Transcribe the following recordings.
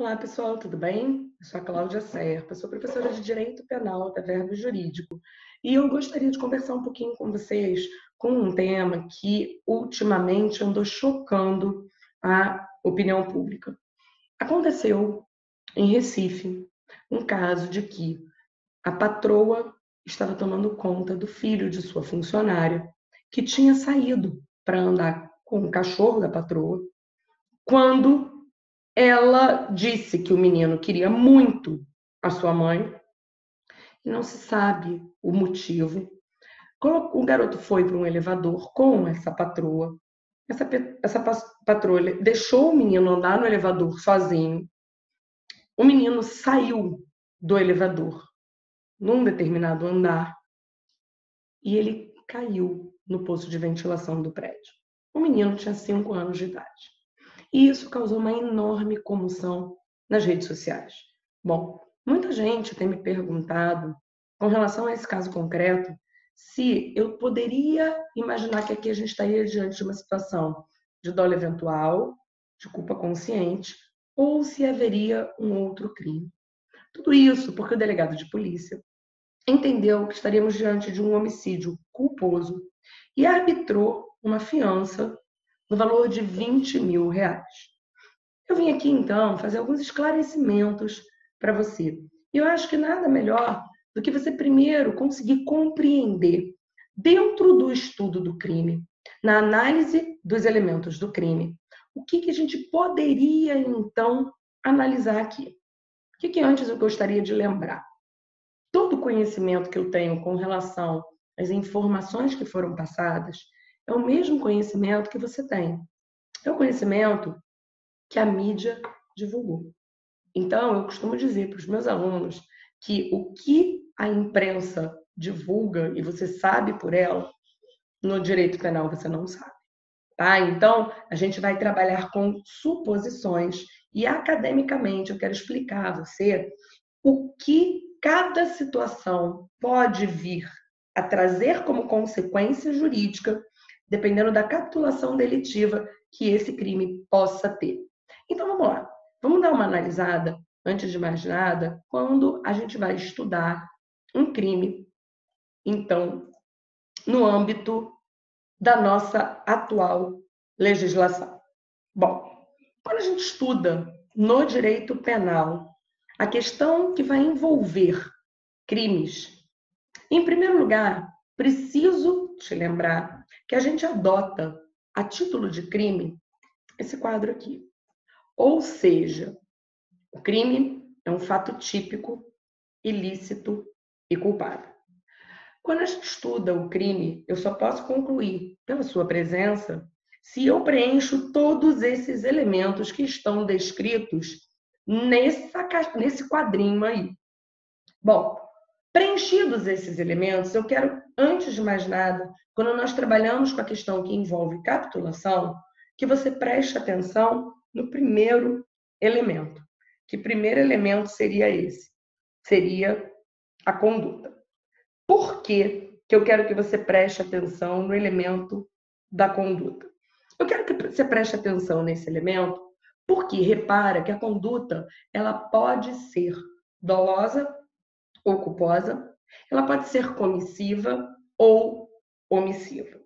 Olá, pessoal, tudo bem? Eu sou a Cláudia Serpa, sou professora de Direito Penal da Verbo Jurídico e eu gostaria de conversar um pouquinho com vocês com um tema que ultimamente andou chocando a opinião pública. Aconteceu em Recife um caso de que a patroa estava tomando conta do filho de sua funcionária, que tinha saído para andar com o cachorro da patroa, quando ela disse que o menino queria muito a sua mãe, e não se sabe o motivo. O garoto foi para um elevador com essa patroa. Essa patroa deixou o menino andar no elevador sozinho. O menino saiu do elevador num determinado andar e ele caiu no poço de ventilação do prédio. O menino tinha 5 anos de idade. E isso causou uma enorme comoção nas redes sociais. Bom, muita gente tem me perguntado, com relação a esse caso concreto, se eu poderia imaginar que aqui a gente estaria diante de uma situação de dolo eventual, de culpa consciente, ou se haveria um outro crime. Tudo isso porque o delegado de polícia entendeu que estaríamos diante de um homicídio culposo e arbitrou uma fiança no valor de R$ 20.000. Eu vim aqui, então, fazer alguns esclarecimentos para você. E eu acho que nada melhor do que você primeiro conseguir compreender, dentro do estudo do crime, na análise dos elementos do crime, o que a gente poderia, então, analisar aqui. O que antes eu gostaria de lembrar? Todo o conhecimento que eu tenho com relação às informações que foram passadas é o mesmo conhecimento que você tem. É o conhecimento que a mídia divulgou. Então, eu costumo dizer para os meus alunos que o que a imprensa divulga, e você sabe por ela, no direito penal você não sabe. Tá? Então, a gente vai trabalhar com suposições e, academicamente, eu quero explicar a você o que cada situação pode vir a trazer como consequência jurídica, dependendo da capitulação delitiva que esse crime possa ter. Então, vamos lá. Vamos dar uma analisada, antes de mais nada, quando a gente vai estudar um crime, então, no âmbito da nossa atual legislação. Bom, quando a gente estuda no direito penal a questão que vai envolver crimes, em primeiro lugar, preciso te lembrar que a gente adota, a título de crime, esse quadro aqui. Ou seja, o crime é um fato típico, ilícito e culpado. Quando a gente estuda o crime, eu só posso concluir, pela sua presença, se eu preencho todos esses elementos que estão descritos nesse quadrinho aí. Bom, preenchidos esses elementos, eu quero, antes de mais nada, quando nós trabalhamos com a questão que envolve capitulação, que você preste atenção no primeiro elemento. Que primeiro elemento seria esse? Seria a conduta. Por que eu quero que você preste atenção no elemento da conduta? Eu quero que você preste atenção nesse elemento porque repara que a conduta ela pode ser dolosa ou culposa, ela pode ser comissiva ou omissiva.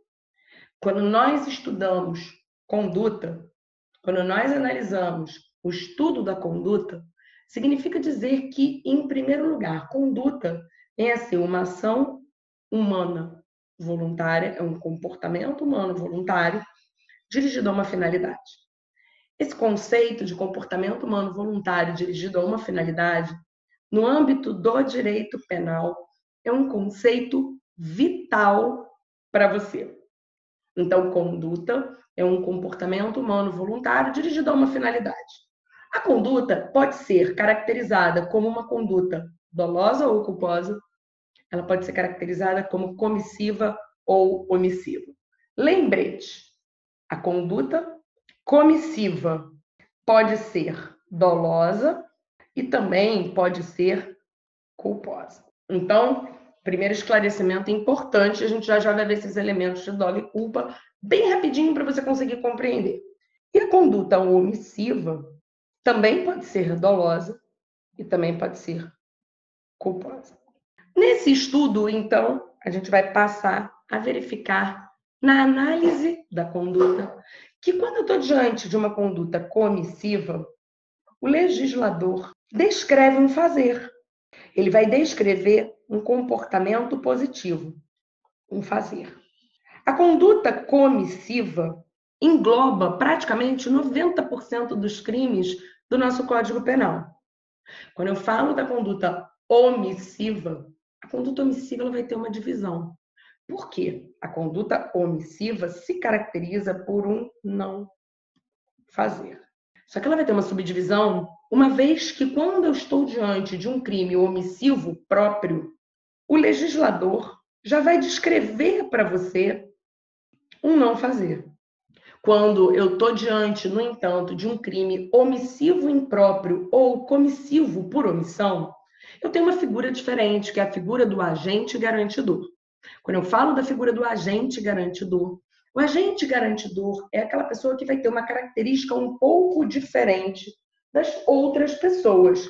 Quando nós estudamos conduta, quando nós analisamos o estudo da conduta, significa dizer que, em primeiro lugar, conduta é assim, uma ação humana voluntária, é um comportamento humano voluntário dirigido a uma finalidade. Esse conceito de comportamento humano voluntário dirigido a uma finalidade, no âmbito do direito penal, é um conceito vital para você. Então, conduta é um comportamento humano voluntário dirigido a uma finalidade. A conduta pode ser caracterizada como uma conduta dolosa ou culposa, ela pode ser caracterizada como comissiva ou omissiva. Lembrete, a conduta comissiva pode ser dolosa e também pode ser culposa. Então, primeiro esclarecimento importante, a gente já vai ver esses elementos de dolo e culpa bem rapidinho para você conseguir compreender. E a conduta omissiva também pode ser dolosa e também pode ser culposa. Nesse estudo, então, a gente vai passar a verificar na análise da conduta que quando eu estou diante de uma conduta comissiva, o legislador descreve um fazer. Ele vai descrever um comportamento positivo, um fazer. A conduta comissiva engloba praticamente 90% dos crimes do nosso Código Penal. Quando eu falo da conduta omissiva, a conduta omissiva ela vai ter uma divisão. Por quê? A conduta omissiva se caracteriza por um não fazer. Só que ela vai ter uma subdivisão, uma vez que quando eu estou diante de um crime omissivo próprio, o legislador já vai descrever para você um não fazer. Quando eu estou diante, no entanto, de um crime omissivo impróprio ou comissivo por omissão, eu tenho uma figura diferente, que é a figura do agente garantidor. Quando eu falo da figura do agente garantidor, o agente garantidor é aquela pessoa que vai ter uma característica um pouco diferente das outras pessoas.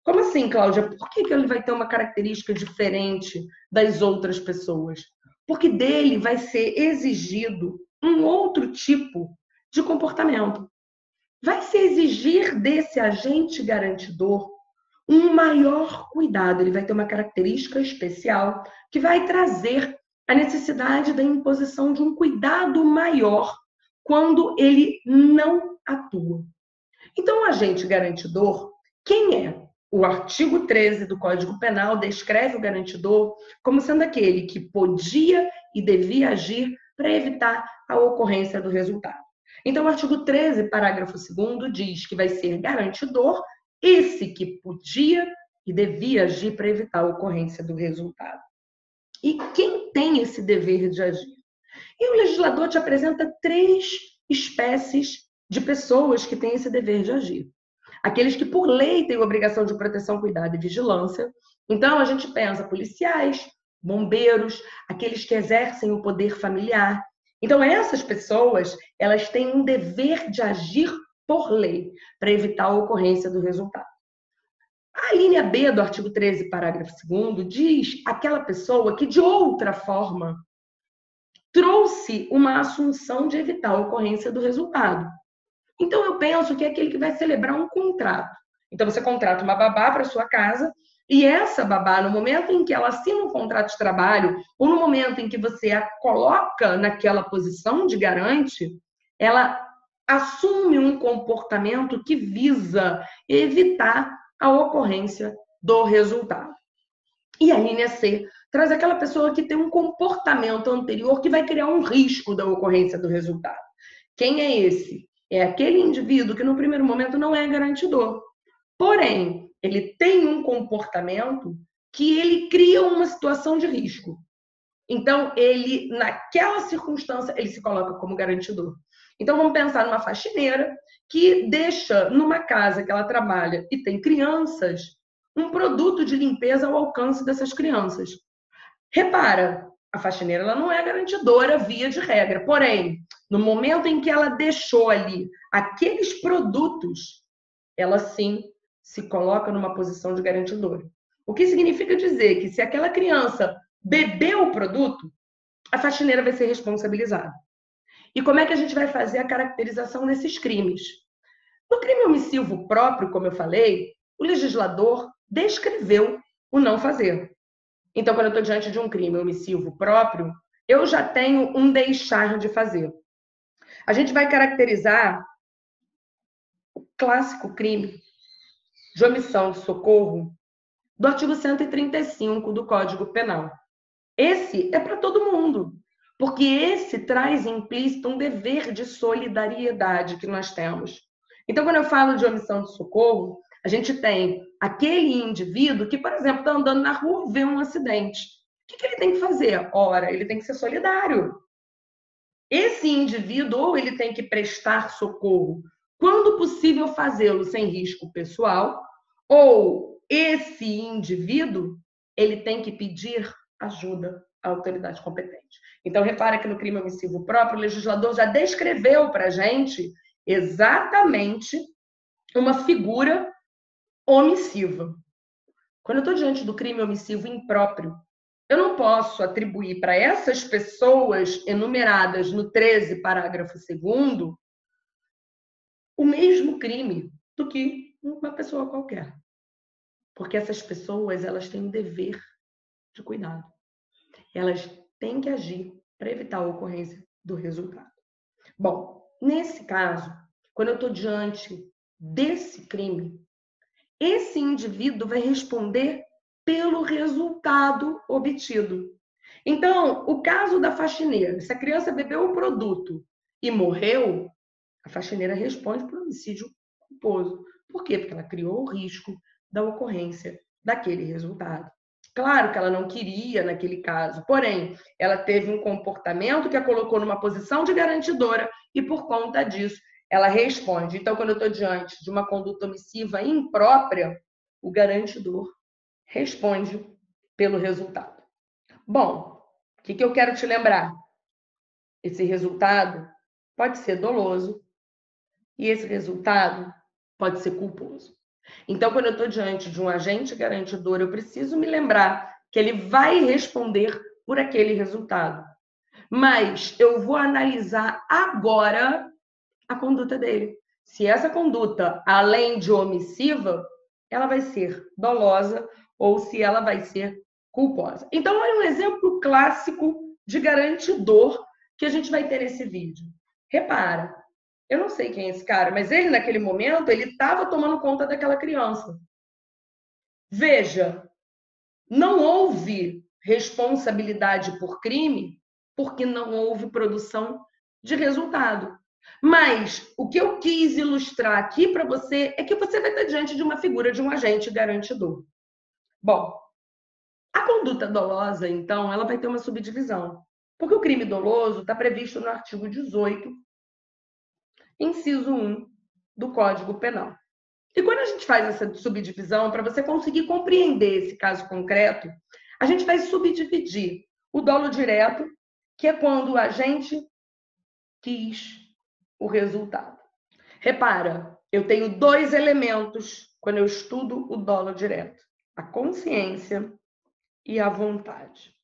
Como assim, Cláudia? Por que ele vai ter uma característica diferente das outras pessoas? Porque dele vai ser exigido um outro tipo de comportamento. Vai se exigir desse agente garantidor um maior cuidado. Ele vai ter uma característica especial que vai trazer a necessidade da imposição de um cuidado maior quando ele não atua. Então, o agente garantidor, quem é? O artigo 13 do Código Penal descreve o garantidor como sendo aquele que podia e devia agir para evitar a ocorrência do resultado. Então, o artigo 13, parágrafo 2º, diz que vai ser garantidor esse que podia e devia agir para evitar a ocorrência do resultado. E quem tem esse dever de agir? E o legislador te apresenta 3 espécies de pessoas que têm esse dever de agir. Aqueles que, por lei, têm obrigação de proteção, cuidado e vigilância. Então, a gente pensa policiais, bombeiros, aqueles que exercem o poder familiar. Então, essas pessoas, elas têm um dever de agir por lei, para evitar a ocorrência do resultado. A linha B do artigo 13, parágrafo 2º, diz aquela pessoa que, de outra forma, trouxe uma assunção de evitar a ocorrência do resultado. Então, eu penso que é aquele que vai celebrar um contrato. Então, você contrata uma babá para sua casa e essa babá, no momento em que ela assina um contrato de trabalho ou no momento em que você a coloca naquela posição de garante, ela assume um comportamento que visa evitar a ocorrência do resultado. E a linha C traz aquela pessoa que tem um comportamento anterior que vai criar um risco da ocorrência do resultado. Quem é esse? É aquele indivíduo que no primeiro momento não é garantidor. Porém, ele tem um comportamento que ele cria uma situação de risco. Então, ele, naquela circunstância, ele se coloca como garantidor. Então, vamos pensar numa faxineira que deixa numa casa que ela trabalha e tem crianças, um produto de limpeza ao alcance dessas crianças. Repara, a faxineira ela não é garantidora via de regra. Porém, no momento em que ela deixou ali aqueles produtos, ela sim se coloca numa posição de garantidora. O que significa dizer que se aquela criança bebeu o produto, a faxineira vai ser responsabilizada. E como é que a gente vai fazer a caracterização desses crimes? No crime omissivo próprio, como eu falei, o legislador descreveu o não fazer. Então, quando eu estou diante de um crime omissivo próprio, eu já tenho um deixar de fazer. A gente vai caracterizar o clássico crime de omissão de socorro do artigo 135 do Código Penal. Esse é para todo mundo, porque esse traz implícito um dever de solidariedade que nós temos. Então, quando eu falo de omissão de socorro, a gente tem aquele indivíduo que, por exemplo, está andando na rua, vê um acidente. O que ele tem que fazer? Ora, ele tem que ser solidário. Esse indivíduo, ou ele tem que prestar socorro, quando possível fazê-lo sem risco pessoal, ou esse indivíduo, ele tem que pedir ajuda à autoridade competente. Então, repara que no crime omissivo próprio, o legislador já descreveu para a gente exatamente uma figura omissiva. Quando eu estou diante do crime omissivo impróprio, eu não posso atribuir para essas pessoas enumeradas no 13, parágrafo 2º, o mesmo crime do que uma pessoa qualquer. Porque essas pessoas, elas têm um dever de cuidado. Elas têm que agir para evitar a ocorrência do resultado. Bom, nesse caso, quando eu estou diante desse crime, esse indivíduo vai responder pelo resultado obtido. Então, o caso da faxineira, se a criança bebeu o produto e morreu, a faxineira responde por homicídio culposo. Por quê? Porque ela criou o risco da ocorrência daquele resultado. Claro que ela não queria naquele caso, porém, ela teve um comportamento que a colocou numa posição de garantidora e, por conta disso, ela responde. Então, quando eu estou diante de uma conduta omissiva imprópria, o garantidor responde pelo resultado. Bom, o que eu quero te lembrar? Esse resultado pode ser doloso e esse resultado pode ser culposo. Então, quando eu estou diante de um agente garantidor, eu preciso me lembrar que ele vai responder por aquele resultado. Mas eu vou analisar agora a conduta dele. Se essa conduta, além de omissiva, ela vai ser dolosa ou se ela vai ser culposa. Então, olha um exemplo clássico de garantidor que a gente vai ter nesse vídeo. Repara, eu não sei quem é esse cara, mas ele, naquele momento, ele estava tomando conta daquela criança. Veja, não houve responsabilidade por crime porque não houve produção de resultado. Mas o que eu quis ilustrar aqui para você é que você vai estar diante de uma figura de um agente garantidor. Bom, a conduta dolosa, então, ela vai ter uma subdivisão. Porque o crime doloso está previsto no artigo 18, inciso 1 do Código Penal. E quando a gente faz essa subdivisão, para você conseguir compreender esse caso concreto, a gente vai subdividir o dolo direto, que é quando o agente quis o resultado. Repara, eu tenho dois elementos quando eu estudo o dolo direto: a consciência e a vontade.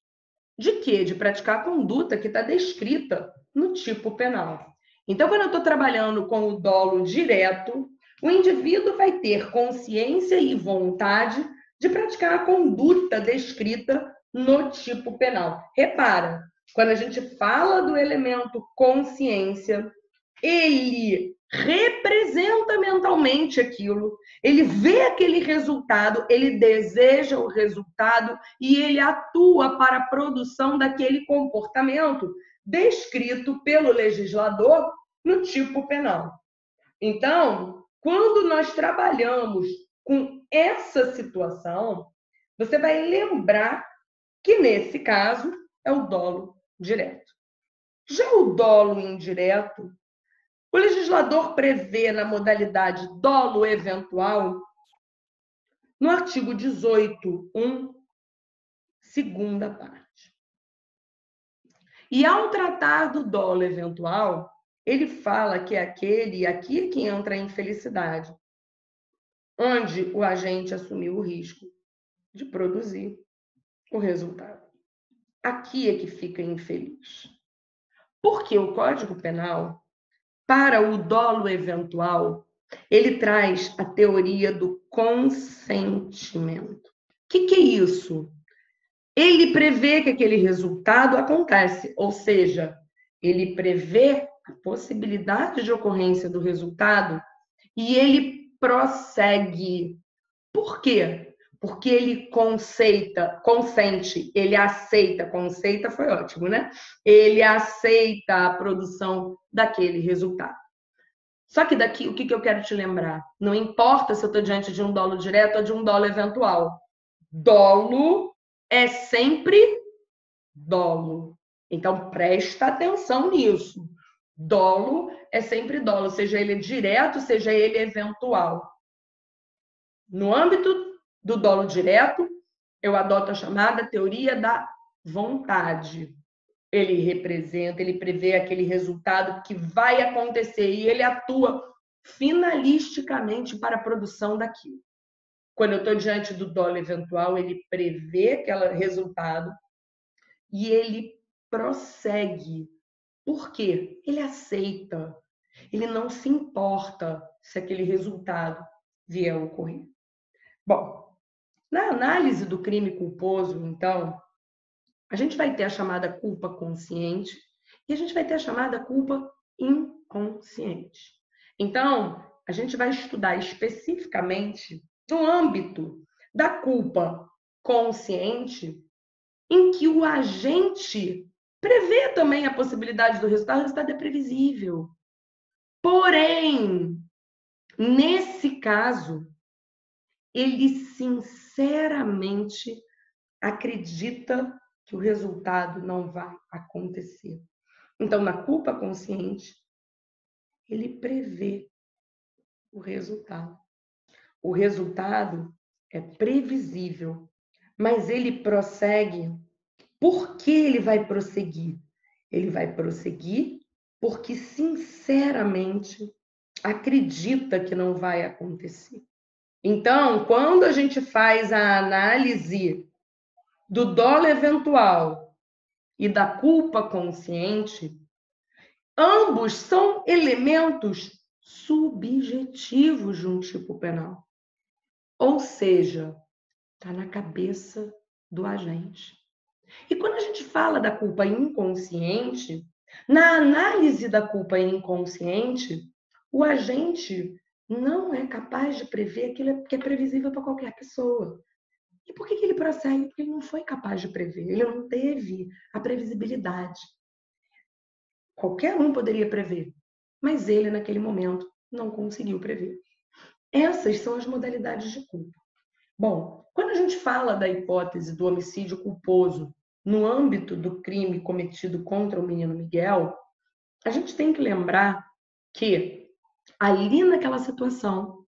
De quê? De praticar a conduta que está descrita no tipo penal. Então, quando eu estou trabalhando com o dolo direto, o indivíduo vai ter consciência e vontade de praticar a conduta descrita no tipo penal. Repara, quando a gente fala do elemento consciência, ele representa mentalmente aquilo, ele vê aquele resultado, ele deseja o resultado e ele atua para a produção daquele comportamento descrito pelo legislador no tipo penal. Então, quando nós trabalhamos com essa situação, você vai lembrar que, nesse caso, é o dolo direto. Já o dolo indireto, o legislador prevê na modalidade dolo eventual, no artigo 18.1, segunda parte. E ao tratar do dolo eventual, ele fala que é aqui que entra a infelicidade, onde o agente assumiu o risco de produzir o resultado. Aqui é que fica infeliz. Porque o Código Penal, para o dolo eventual, ele traz a teoria do consentimento. O que é isso? Ele prevê que aquele resultado acontece, ou seja, ele prevê a possibilidade de ocorrência do resultado e ele prossegue. Por quê? Porque ele consente, ele aceita, conceita foi ótimo, né? Ele aceita a produção daquele resultado. Só que daqui, o que eu quero te lembrar? Não importa se eu estou diante de um dolo direto ou de um dolo eventual. Dolo é sempre dolo. Então, presta atenção nisso. Dolo é sempre dolo, seja ele direto, seja ele eventual. No âmbito do dolo direto, eu adoto a chamada teoria da vontade. Ele representa, ele prevê aquele resultado que vai acontecer e ele atua finalisticamente para a produção daquilo. Quando eu estou diante do dolo eventual, ele prevê aquele resultado e ele prossegue. Por quê? Ele aceita. Ele não se importa se aquele resultado vier a ocorrer. Bom, na análise do crime culposo, então, a gente vai ter a chamada culpa consciente e a gente vai ter a chamada culpa inconsciente. Então, a gente vai estudar especificamente no âmbito da culpa consciente, em que o agente prevê também a possibilidade do resultado, o resultado é previsível. Porém, nesse caso, ele sinceramente acredita que o resultado não vai acontecer. Então, na culpa consciente, ele prevê o resultado. O resultado é previsível, mas ele prossegue. Por que ele vai prosseguir? Ele vai prosseguir porque, sinceramente, acredita que não vai acontecer. Então, quando a gente faz a análise do dolo eventual e da culpa consciente, ambos são elementos subjetivos de um tipo penal. Ou seja, está na cabeça do agente. E quando a gente fala da culpa inconsciente, na análise da culpa inconsciente, o agente não é capaz de prever aquilo que é previsível para qualquer pessoa. E por que ele prossegue? Porque ele não foi capaz de prever, ele não teve a previsibilidade. Qualquer um poderia prever, mas ele, naquele momento, não conseguiu prever. Essas são as modalidades de culpa. Bom, quando a gente fala da hipótese do homicídio culposo no âmbito do crime cometido contra o menino Miguel, a gente tem que lembrar que ali naquela situação,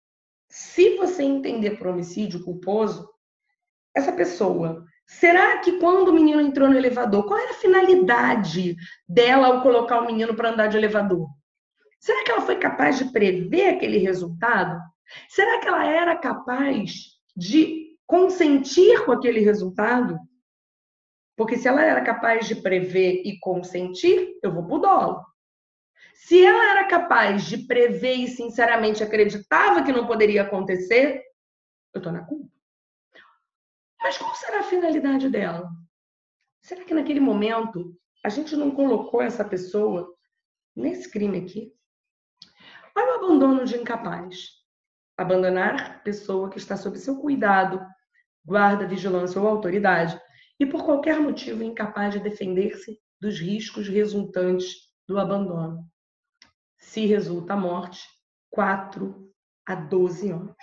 se você entender por homicídio culposo, essa pessoa, será que quando o menino entrou no elevador, qual era a finalidade dela ao colocar o menino para andar de elevador? Será que ela foi capaz de prever aquele resultado? Será que ela era capaz de consentir com aquele resultado? Porque se ela era capaz de prever e consentir, eu vou pro dolo. Se ela era capaz de prever e sinceramente acreditava que não poderia acontecer, eu tô na culpa. Mas qual será a finalidade dela? Será que naquele momento a gente não colocou essa pessoa nesse crime aqui? Olha o abandono de incapaz. Abandonar pessoa que está sob seu cuidado, guarda, vigilância ou autoridade e por qualquer motivo incapaz de defender-se dos riscos resultantes do abandono. Se resulta a morte, 4 a 12 anos.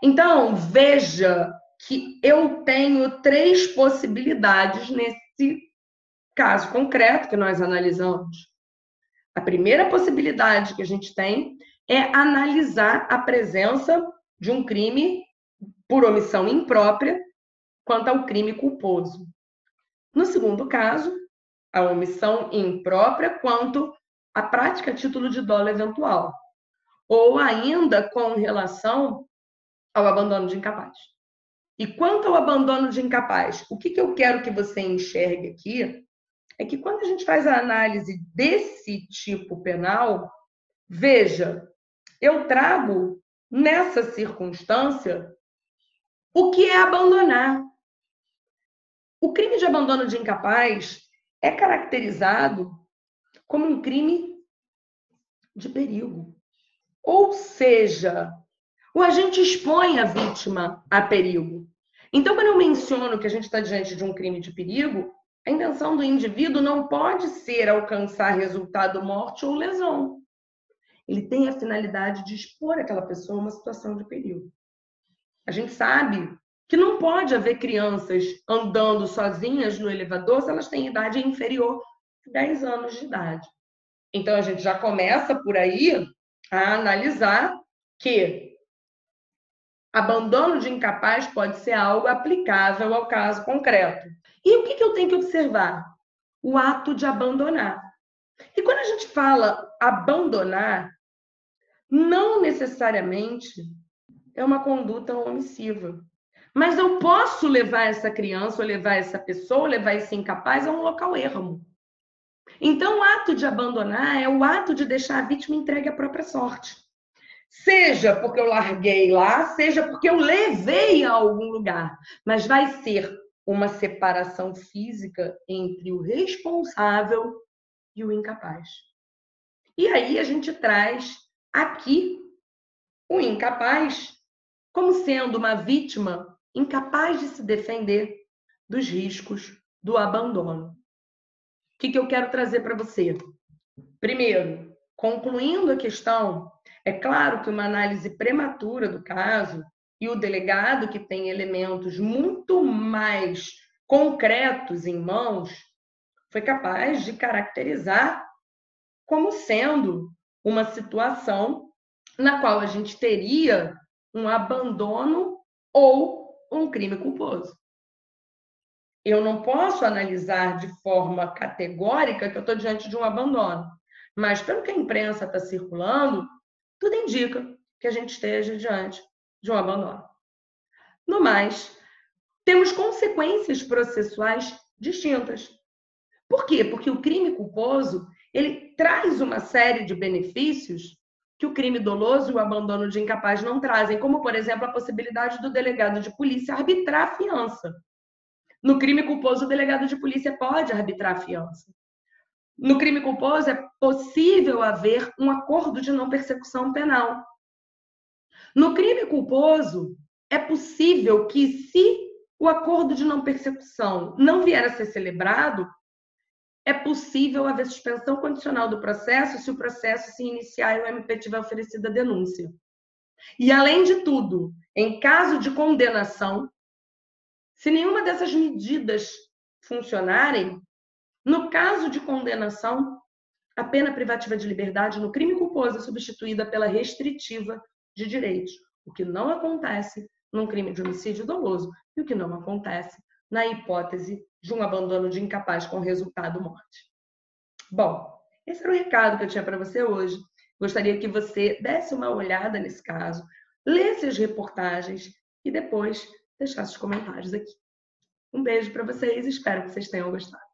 Então, veja que eu tenho 3 possibilidades nesse caso concreto que nós analisamos. A primeira possibilidade que a gente tem é analisar a presença de um crime por omissão imprópria quanto ao crime culposo. No segundo caso, a omissão imprópria quanto à prática a título de dolo eventual, ou ainda com relação ao abandono de incapaz. E quanto ao abandono de incapaz, o que eu quero que você enxergue aqui é que quando a gente faz a análise desse tipo penal, veja, eu trago nessa circunstância o que é abandonar. O crime de abandono de incapaz é caracterizado como um crime de perigo. Ou seja, o agente expõe a vítima a perigo. Então, quando eu menciono que a gente está diante de um crime de perigo, a intenção do indivíduo não pode ser alcançar resultado morte ou lesão. Ele tem a finalidade de expor aquela pessoa a uma situação de perigo. A gente sabe que não pode haver crianças andando sozinhas no elevador se elas têm idade inferior a 10 anos de idade. Então, a gente já começa por aí a analisar que abandono de incapaz pode ser algo aplicável ao caso concreto. E o que eu tenho que observar? O ato de abandonar. E quando a gente fala abandonar, não necessariamente é uma conduta omissiva. Mas eu posso levar essa criança, ou levar essa pessoa, ou levar esse incapaz a um local ermo. Então, o ato de abandonar é o ato de deixar a vítima entregue à própria sorte. Seja porque eu larguei lá, seja porque eu levei a algum lugar. Mas vai ser uma separação física entre o responsável e o incapaz. E aí a gente traz aqui o incapaz como sendo uma vítima incapaz de se defender dos riscos do abandono. O que eu quero trazer para você? Primeiro, concluindo a questão, é claro que uma análise prematura do caso e o delegado, que tem elementos muito mais concretos em mãos, foi capaz de caracterizar como sendo uma situação na qual a gente teria um abandono ou um crime culposo. Eu não posso analisar de forma categórica que eu estou diante de um abandono, mas pelo que a imprensa está circulando, tudo indica que a gente esteja diante de um abandono. No mais, temos consequências processuais distintas. Por quê? Porque o crime culposo, ele traz uma série de benefícios que o crime doloso e o abandono de incapaz não trazem, como, por exemplo, a possibilidade do delegado de polícia arbitrar a fiança. No crime culposo, o delegado de polícia pode arbitrar a fiança. No crime culposo, é possível haver um acordo de não persecução penal. No crime culposo, é possível que, se o acordo de não persecução não vier a ser celebrado, é possível haver suspensão condicional do processo se o processo se iniciar e o MP tiver oferecido a denúncia. E, além de tudo, em caso de condenação, se nenhuma dessas medidas funcionarem, no caso de condenação, a pena privativa de liberdade no crime culposo é substituída pela restritiva de direitos, o que não acontece num crime de homicídio doloso e o que não acontece na hipótese de um abandono de incapaz com resultado morte. Bom, esse era o recado que eu tinha para você hoje. Gostaria que você desse uma olhada nesse caso, lesse as reportagens e depois deixasse os comentários aqui. Um beijo para vocês, espero que vocês tenham gostado.